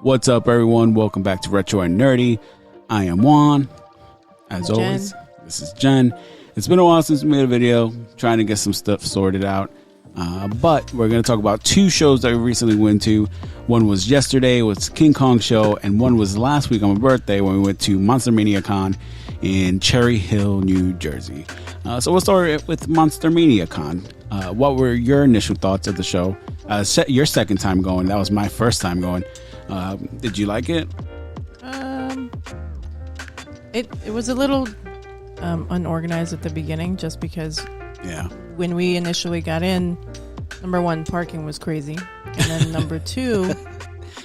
What's up, everyone? Welcome back to Retro and Nerdy. I am Juan. As always, this is Jen. It's been a while since we made a video, trying to get some stuff sorted out. But we're going to talk about two shows that we recently went to. One was yesterday, was King Kong show, and one was last week on my birthday when we went to Monstermania Con in Cherry Hill, New Jersey. So we'll start with Monstermania Con. What were your initial thoughts of the show? Your second time going. That was my first time going. Did you like it? It was a little unorganized at the beginning, just because when we initially got in, number one, parking was crazy, and then number two,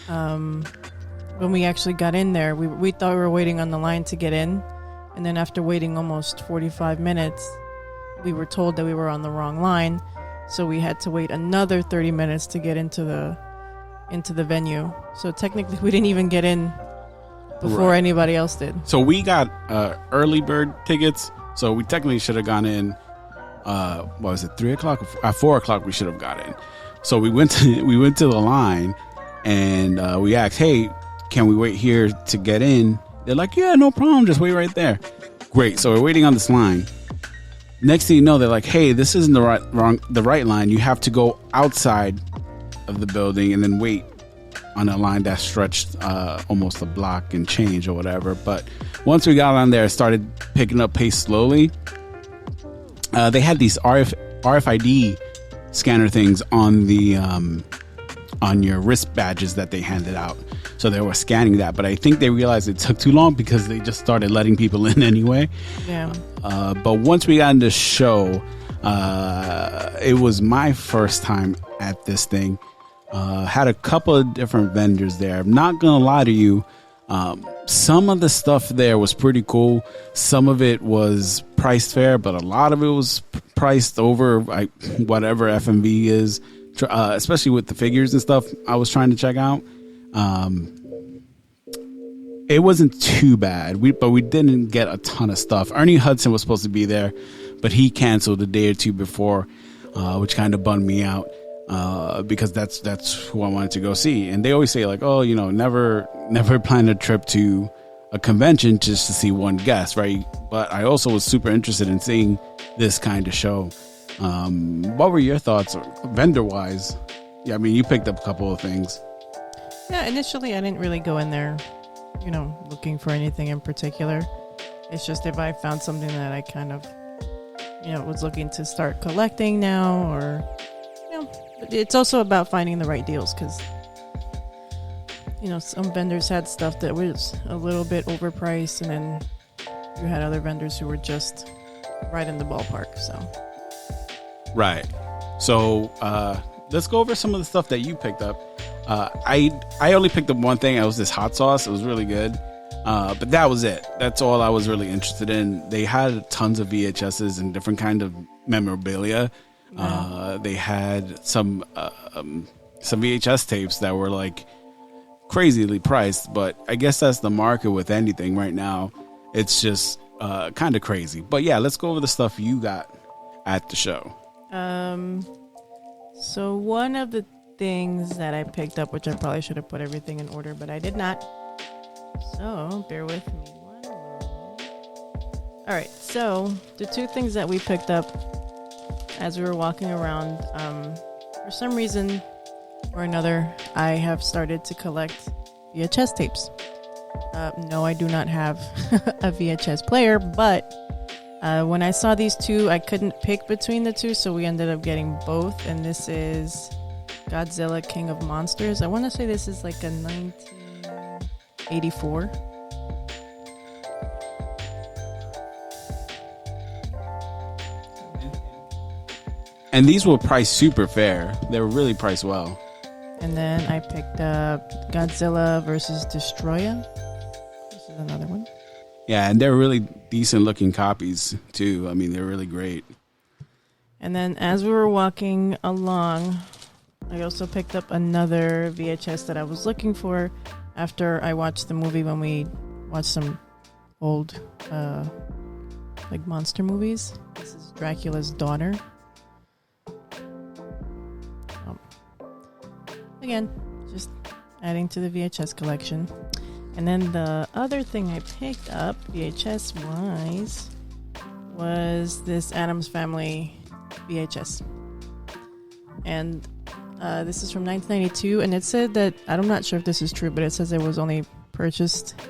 when we actually got in there, we thought we were waiting on the line to get in, and then after waiting almost 45 minutes, we were told that we were on the wrong line, so we had to wait another 30 minutes to get into the venue. So technically, we didn't even get in before anybody else did. So we got early bird tickets, so we technically should have gone in. What was it? 3 o'clock? At 4 o'clock, we should have got in. So we went to the line, and we asked, "Hey, can we wait here to get in?" They're like, "Yeah, no problem. Just wait right there." Great. So we're waiting on this line. Next thing you know, they're like, "Hey, this isn't the right line. You have to go outside of the building and then wait on a line that stretched almost a block and change or whatever." But once we got on there, it started picking up pace slowly. They had these RFID scanner things on the on your wrist badges that they handed out, so they were scanning that. But I think they realized it took too long because they just started letting people in anyway. Yeah. But once we got in the show, it was my first time at this thing. Had a couple of different vendors there. I'm not gonna lie to you, some of the stuff there was pretty cool. Some of it was priced fair, but a lot of it was priced over whatever FMV is, especially with the figures and stuff I was trying to check out. It wasn't too bad, but we didn't get a ton of stuff. Ernie Hudson was supposed to be there, but he canceled a day or two before, which kind of bummed me out. Because that's who I wanted to go see. And they always say, like, oh, never plan a trip to a convention just to see one guest, right? But I also was super interested in seeing this kind of show. What were your thoughts vendor wise? Yeah, I mean, you picked up a couple of things. Yeah, initially I didn't really go in there, looking for anything in particular. It's just if I found something that I kind of, was looking to start collecting now, or it's also about finding the right deals, because some vendors had stuff that was a little bit overpriced, and then you had other vendors who were just right in the ballpark. So let's go over some of the stuff that you picked up. I only picked up one thing. It was this hot sauce. It was really good, but that was it. That's all I was really interested in. They had tons of VHSs and different kind of memorabilia. They had some VHS tapes that were like crazily priced, but I guess that's the market with anything right now. It's just kind of crazy. But yeah, let's go over the stuff you got at the show. So one of the things that I picked up, which I probably should have put everything in order, but I did not. So bear with me one moment. All right. So the two things that we picked up as we were walking around, for some reason or another, I have started to collect VHS tapes. No, I do not have a VHS player, but when I saw these two, I couldn't pick between the two, so we ended up getting both. And this is Godzilla King of Monsters. I want to say this is like a 1984. And these were priced super fair. They were really priced well. And then I picked up Godzilla versus Destroya. This is another one. Yeah, and they're really decent looking copies too. I mean, they're really great. And then as we were walking along, I also picked up another VHS that I was looking for after I watched the movie, when we watched some old like monster movies. This is Dracula's Daughter. Again, just adding to the VHS collection. And then the other thing I picked up, VHS-wise, was this Addams Family VHS. And this is from 1992, and it said that, I'm not sure if this is true, but it says it was only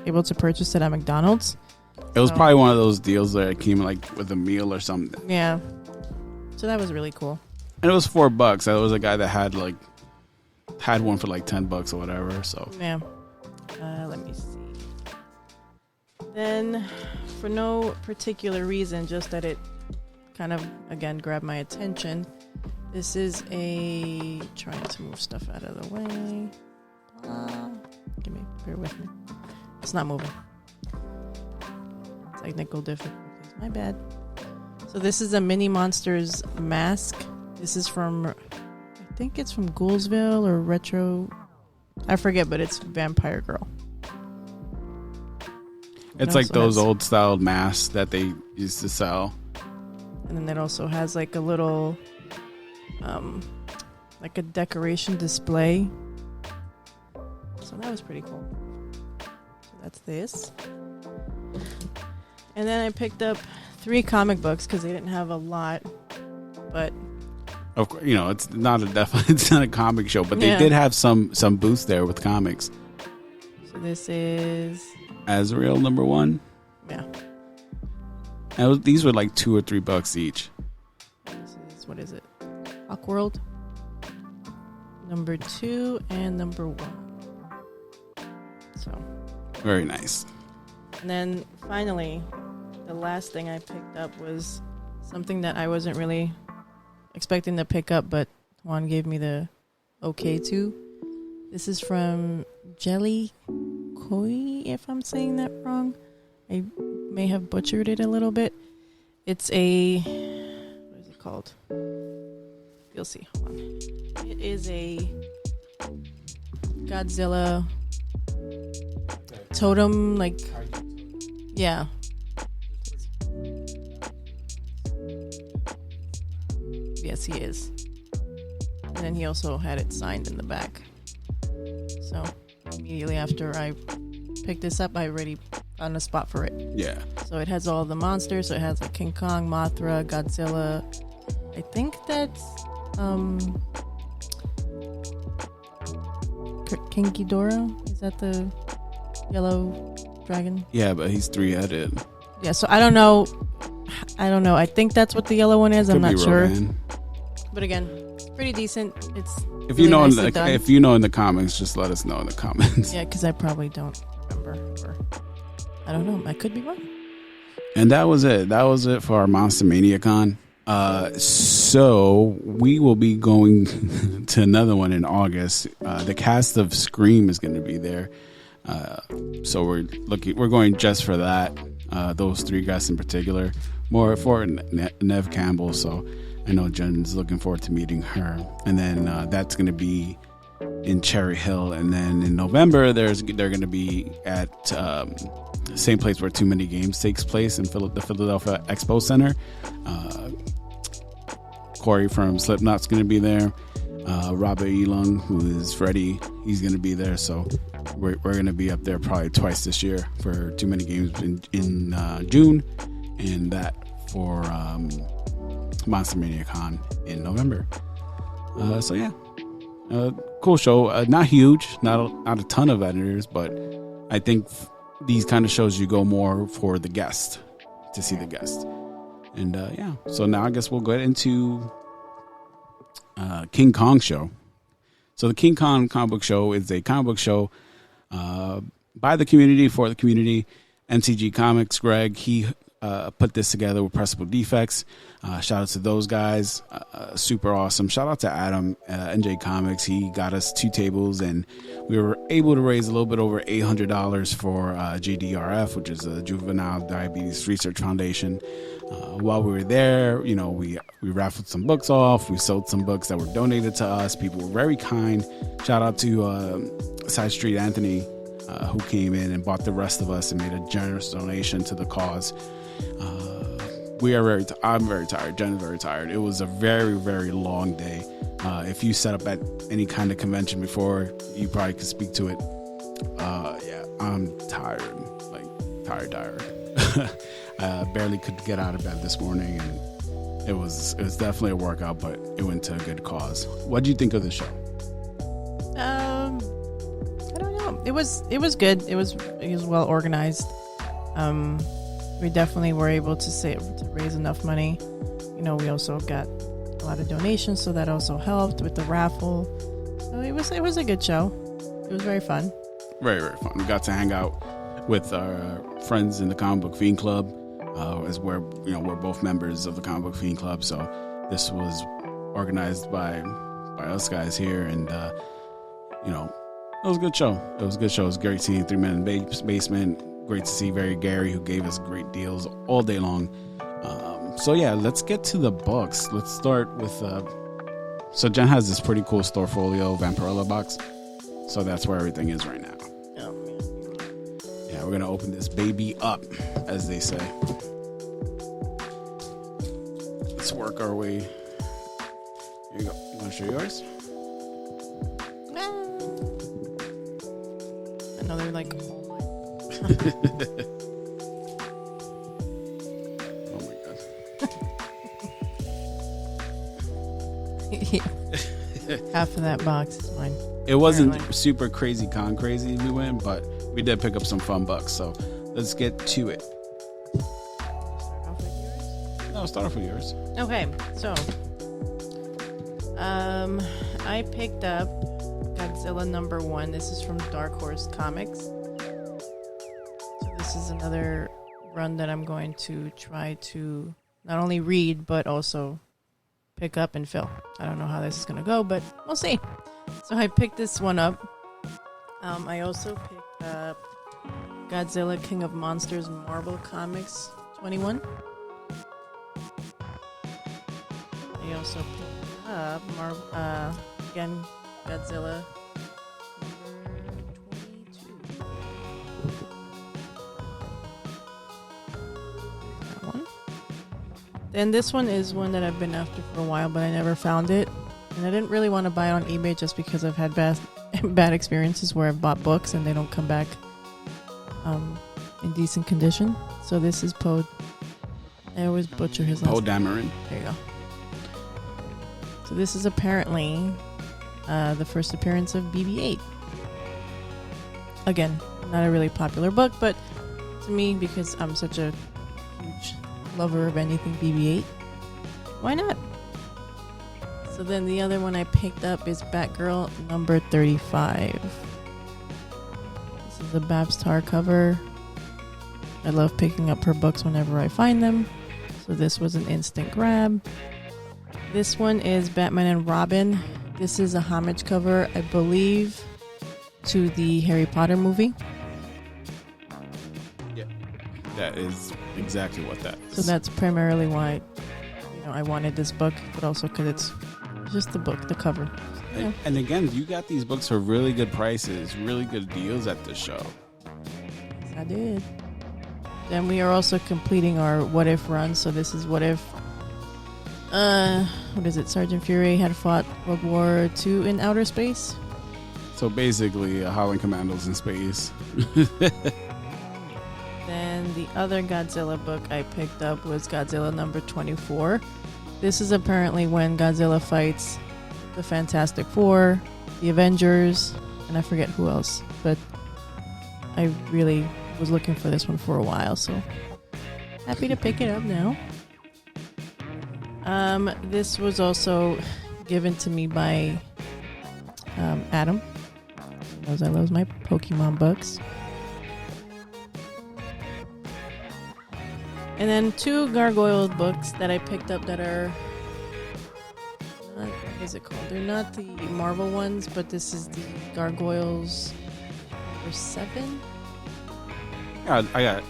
able to purchase it at McDonald's. It was probably one of those deals that it came like with a meal or something. Yeah. So that was really cool. And it was $4. There was a guy that had one for like $10 or whatever. So yeah. Let me see. Then, for no particular reason, just that it kind of again grabbed my attention. This is trying to move stuff out of the way. Bear with me. It's not moving. Technical difficulties. My bad. So this is a Mini Monsters mask. This is from, I think it's from Goulsville or Retro. I forget, but it's Vampire Girl. It's like those old style masks that they used to sell. And then it also has like a little, like a decoration display. So that was pretty cool. So that's this. And then I picked up 3 comic books because they didn't have a lot, but of course, it's not a comic show, but they did have some booths there with comics. So this is Azrael number 1. Yeah. And these were like $2 or $3 each. What is it? Hawkworld number 2 and number 1. So very nice. And then finally, the last thing I picked up was something that I wasn't really expecting to pick up, but Juan gave me the okay to. This is from Jelly Koi, if I'm saying that wrong. I may have butchered it a little bit. It's what is it called? You'll see. Hold on. It is a Godzilla Totem, yeah. Yes, he is. And then he also had it signed in the back. So immediately after I picked this up, I already found a spot for it. Yeah. So it has all the monsters. So it has like King Kong, Mothra, Godzilla. I think that's King Ghidorah. Is that the yellow dragon? Yeah, but he's 3-headed. Yeah, so I don't know. I think that's what the yellow one is. I'm not sure. Rodan. But again, it's pretty decent. It's if really you know nice in the comments, just let us know in the comments. Yeah, because I probably don't remember, or I don't know. I could be wrong. And that was it. That was it for our Monstermania Con. So we will be going to another one in August. The cast of Scream is going to be there. So we're going just for that. Those 3 guys in particular, more for Neve Campbell. So I know Jen's looking forward to meeting her. And then that's going to be in Cherry Hill. And then in November, they're going to be at the same place where Too Many Games takes place in the Philadelphia Expo Center. Corey from Slipknot's going to be there. Robert Elung, who is Freddy, he's going to be there. So we're going to be up there probably twice this year for Too Many Games in June, and that for Monstermania Con in November. So yeah, cool show. Not huge, not a ton of vendors, but I think these kind of shows you go more for the guest, to see the guest. And yeah, so now I guess we'll go into King Kong show. So the King Kong comic book show is a comic book show by the community, for the community. MCG Comics, Greg, he put this together with Pressable Defects. Shout out to those guys. Super awesome. Shout out to Adam, NJ Comics. He got us 2 tables, and we were able to raise a little bit over $800 for JDRF, which is a Juvenile Diabetes Research Foundation. While we were there, we raffled some books off. We sold some books that were donated to us. People were very kind. Shout out to Side Street Anthony, who came in and bought the rest of us and made a generous donation to the cause. I'm very tired. Jen is very tired. It was a very, very long day. If you set up at any kind of convention before, you probably could speak to it. Yeah, I'm tired, like tired. I barely could get out of bed this morning, and it was definitely a workout, but it went to a good cause. What do you think of the show? I don't know. It was good. It was well organized. We definitely were able to raise enough money. You know, we also got a lot of donations, so that also helped with the raffle. So it was a good show. It was very fun. Very, very fun. We got to hang out with our friends in the Comic Book Fiend Club, as we're both members of the Comic Book Fiend Club. So this was organized by us guys here, and it was a good show. It was great seeing Three Men in the Basement. Great to see Gary, who gave us great deals all day long. So yeah, let's get to the books. Let's start with so Jen has this pretty cool Storefolio Vampirella box. So that's where everything is right now. Oh, man. Yeah, we're gonna open this baby up, as they say. Let's work our way. Here you go. You wanna show yours? Another like. Oh my god. Half of that box is mine. It wasn't super crazy we went, but we did pick up some fun bucks. So let's get to it. Start off with yours? No, start off with yours. Okay, so I picked up Godzilla Number 1. This is from Dark Horse Comics. So this is another run that I'm going to try to not only read, but also pick up and fill. I don't know how this is going to go, but we'll see. So I picked this one up. I also picked up Godzilla King of Monsters Marvel Comics 21. I also picked up again Godzilla And this one is one that I've been after for a while, but I never found it. And I didn't really want to buy it on eBay just because I've had bad experiences where I've bought books and they don't come back in decent condition. So this is Poe. I always butcher his last name. Poe Dameron. There you go. So this is apparently the first appearance of BB-8. Again, not a really popular book, but to me, because I'm such a huge lover of anything BB-8, why not? So then the other one I picked up is Batgirl Number 35. This is a Babs Tarr cover. I love picking up her books whenever I find them, so this was an instant grab. This one is Batman and Robin. This is a homage cover, I believe, to the Harry Potter movie. Yeah, that is exactly what that is. So that's primarily why, I wanted this book, but also because it's just the book, the cover. Yeah. And again, you got these books for really good prices, really good deals at the show. Yes, I did. Then we are also completing our What If run. So this is What If, Sergeant Fury had fought World War II in outer space. So basically, Howling Commandos in space. Then the other Godzilla book I picked up was Godzilla Number 24. This is apparently when Godzilla fights the Fantastic Four, the Avengers, and I forget who else. But I really was looking for this one for a while, so happy to pick it up now. This was also given to me by Adam. He knows I love my Pokemon books. And then two Gargoyles books that I picked up that are not, what is it called? They're not the Marvel ones, but this is the Gargoyles number 7. Yeah, I got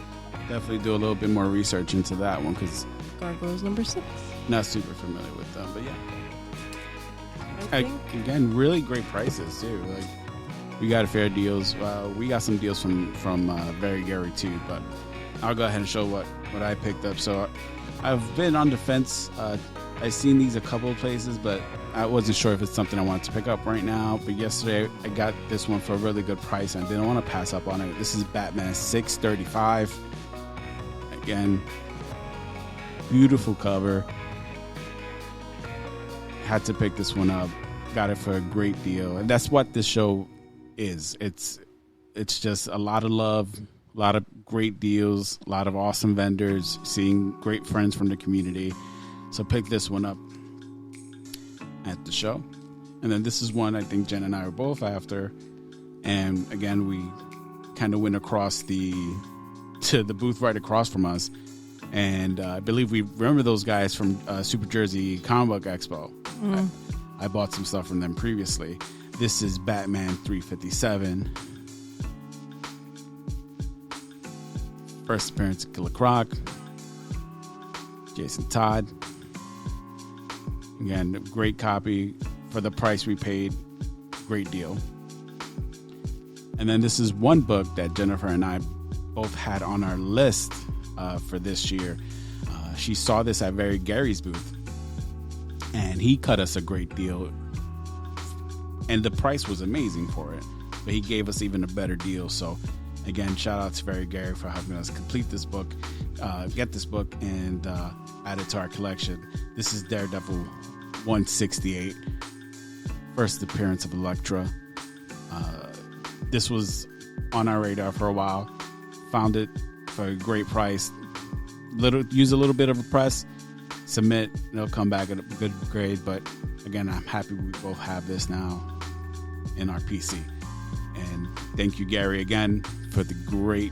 definitely do a little bit more research into that one because Gargoyles number 6. Not super familiar with them, but yeah. I think. Again, really great prices too. Like we got fair deals. We got some deals from Very Gary too, but I'll go ahead and show what I picked up. So I've been on the fence. I've seen these a couple of places, but I wasn't sure if it's something I wanted to pick up right now, but yesterday I got this one for a really good price and I didn't want to pass up on it. This is Batman 635. Again, beautiful cover. Had to pick this one up. Got it for a great deal. And that's what this show is. It's just a lot of love, a lot of great deals, a lot of awesome vendors, seeing great friends from the community. So pick this one up at the show. And then this is one I think Jen and I were both after. And again, we kind of went across to the booth right across from us. And I believe we remember those guys from Super Jersey Comic Book Expo. I bought some stuff from them previously. This is Batman 357. First appearance of Killer Croc. Jason Todd. Again, great copy for the price we paid. Great deal. And then this is one book that Jennifer and I both had on our list for this year. She saw this at Very Gary's booth. And he cut us a great deal. And the price was amazing for it. But he gave us even a better deal. So, again, shout out to Very Gary for helping us complete this book, get this book, and add it to our collection. This is Daredevil 168. First appearance of Elektra. This was on our radar for a while. Found it for a great price. Use a little bit of a press. Submit, it'll come back at a good grade, but again, I'm happy we both have this now in our PC. And thank you, Gary, again for the great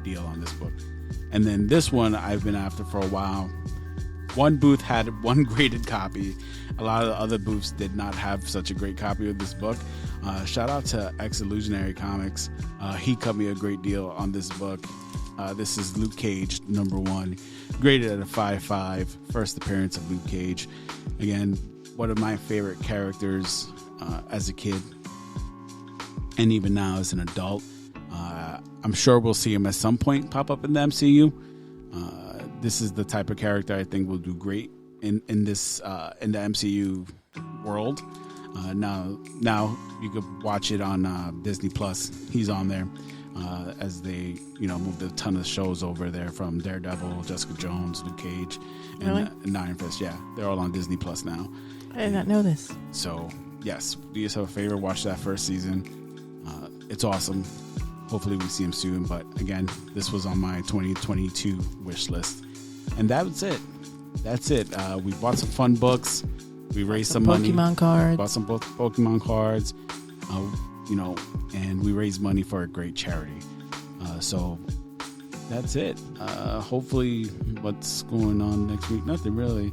deal on this book. And then this one I've been after for a while. One booth had one graded copy. A lot of the other booths did not have such a great copy of this book. Shout out to X-Illusionary Comics. He cut me a great deal on this book. This is Luke Cage, number 1, graded at a 5.5. First appearance of Luke Cage. Again, one of my favorite characters as a kid, and even now as an adult. I'm sure we'll see him at some point pop up in the MCU. This is the type of character I think will do great in the MCU world. Now you could watch it on Disney Plus. He's on there. As they, moved a ton of shows over there from Daredevil, Jessica Jones, Luke Cage, and Iron Fist. Yeah, they're all on Disney Plus now. I did not know this. So, yes, do yourself a favor, watch that first season. It's awesome. Hopefully we see him soon. But again, this was on my 2022 wish list. And that's it. We bought some fun books. We raised some money. Pokemon cards. Bought some Pokemon cards. And we raised money for a great charity. So that's it. Hopefully, what's going on next week? Nothing really.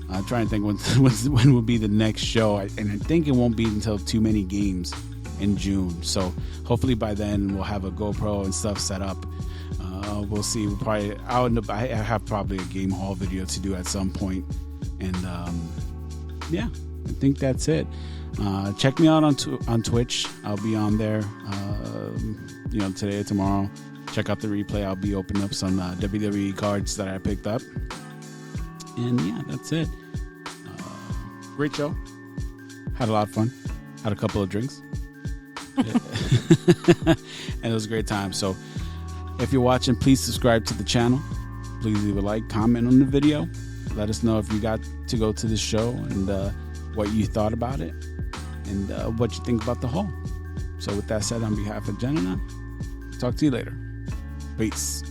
I'm trying to think when will be the next show. And I think it won't be until Too Many Games in June. So hopefully by then we'll have a GoPro and stuff set up. We'll see. I have probably a game haul video to do at some point. And yeah, I think that's it. Check me out on Twitch. I'll be on there, today or tomorrow. Check out the replay. I'll be opening up some WWE cards that I picked up. And yeah, that's it. Great show. Had a lot of fun. Had a couple of drinks. And it was a great time. So if you're watching, please subscribe to the channel. Please leave a like, comment on the video. Let us know if you got to go to the show and what you thought about it. And what you think about the haul. So with that said, on behalf of Jen and I, talk to you later. Peace.